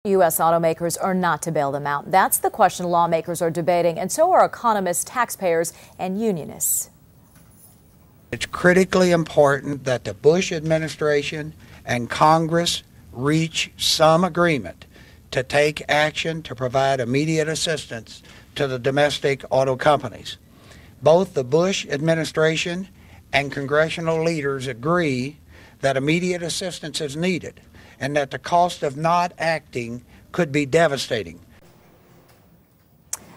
U.S. automakers are not to bail them out. That's the question lawmakers are debating, and so are economists, taxpayers, and unionists. It's critically important that the Bush administration and Congress reach some agreement to take action to provide immediate assistance to the domestic auto companies. Both the Bush administration and congressional leaders agree that immediate assistance is needed and that the cost of not acting could be devastating.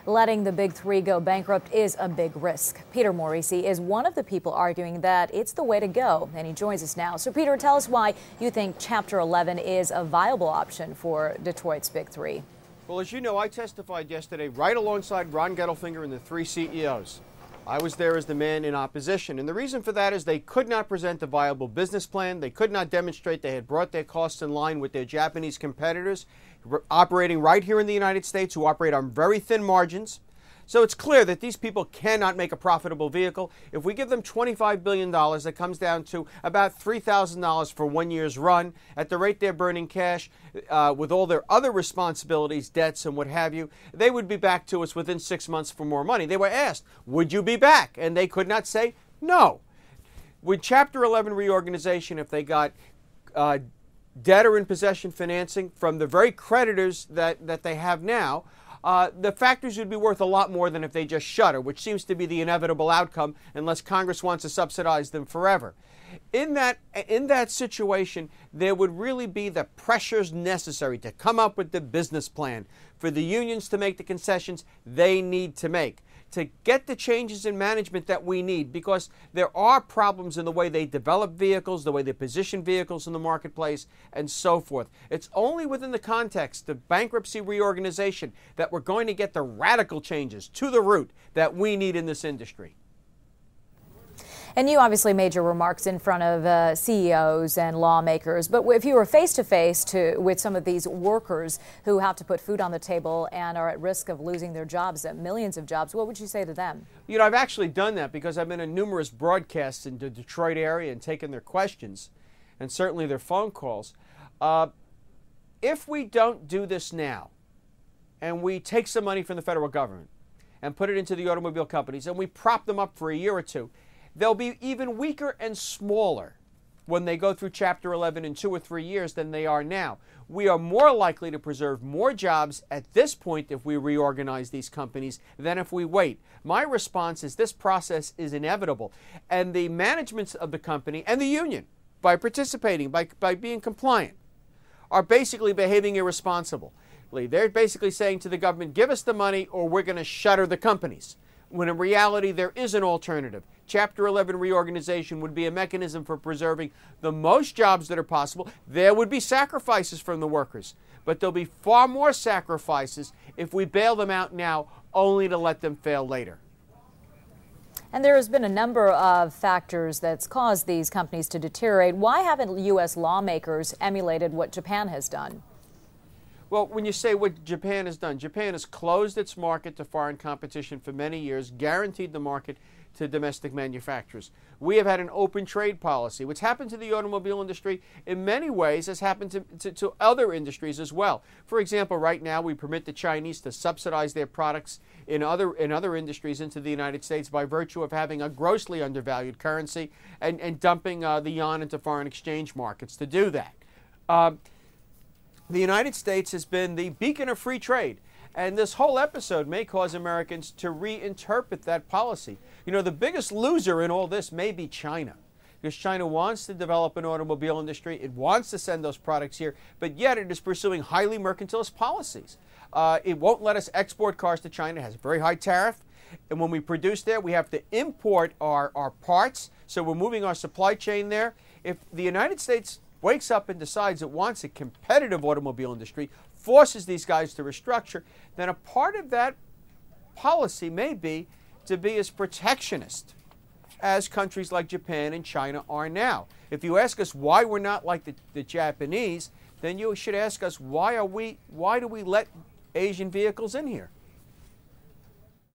Letting the big three go bankrupt is a big risk. Peter Morici is one of the people arguing that it's the way to go, and he joins us now. So, Peter, tell us why you think Chapter 11 is a viable option for Detroit's big three. Well, as you know, I testified yesterday right alongside Ron Gettelfinger and the three CEOs. I was there as the man in opposition, and the reason for that is they could not present a viable business plan. They could not demonstrate they had brought their costs in line with their Japanese competitors operating right here in the United States, who operate on very thin margins. So it's clear that these people cannot make a profitable vehicle. If we give them $25 billion, that comes down to about $3,000 for 1 year's run. At the rate they're burning cash, with all their other responsibilities, debts, and what have you, they would be back to us within 6 months for more money. They were asked, would you be back? And they could not say no. With Chapter 11 reorganization, if they got debtor in possession financing from the very creditors that they have now, the factories would be worth a lot more than if they just shutter, which seems to be the inevitable outcome unless Congress wants to subsidize them forever. In that situation, there would really be the pressures necessary to come up with the business plan for the unions to make the concessions they need to make, to get the changes in management that we need, because there are problems in the way they develop vehicles, the way they position vehicles in the marketplace, and so forth. It's only within the context of bankruptcy reorganization that we're going to get the radical changes to the root that we need in this industry. And you obviously made your remarks in front of CEOs and lawmakers, but if you were face-to-face with some of these workers who have to put food on the table and are at risk of losing their jobs, millions of jobs, what would you say to them? You know, I've actually done that because I've been in numerous broadcasts in the Detroit area and taken their questions and certainly their phone calls. If we don't do this now and we take some money from the federal government and put it into the automobile companies and we prop them up for a year or two, they'll be even weaker and smaller when they go through Chapter 11 in 2 or 3 years than they are now. We are more likely to preserve more jobs at this point if we reorganize these companies than if we wait. My response is this process is inevitable, and the managements of the company and the union, by participating, by being compliant, are basically behaving irresponsibly. They're basically saying to the government, give us the money or we're going to shutter the companies, when in reality there is an alternative. Chapter 11 reorganization would be a mechanism for preserving the most jobs that are possible. There would be sacrifices from the workers, but there'll be far more sacrifices if we bail them out now, only to let them fail later. And there has been a number of factors that's caused these companies to deteriorate. Why haven't U.S. lawmakers emulated what Japan has done? Well, when you say what Japan has done, Japan has closed its market to foreign competition for many years, guaranteed the market to domestic manufacturers. We have had an open trade policy. What's happened to the automobile industry in many ways has happened to other industries as well. For example, right now we permit the Chinese to subsidize their products in other industries into the United States by virtue of having a grossly undervalued currency and dumping the yuan into foreign exchange markets to do that. The United States has been the beacon of free trade, and this whole episode may cause Americans to reinterpret that policy. You know, the biggest loser in all this may be China, because China wants to develop an automobile industry. It wants to send those products here, but yet it is pursuing highly mercantilist policies. It won't let us export cars to China. It has a very high tariff, and when we produce there, we have to import our parts, so we're moving our supply chain there. If the United States wakes up and decides it wants a competitive automobile industry, forces these guys to restructure, then a part of that policy may be to be as protectionist as countries like Japan and China are now. If you ask us why we're not like the Japanese, then you should ask us why do we let Asian vehicles in here?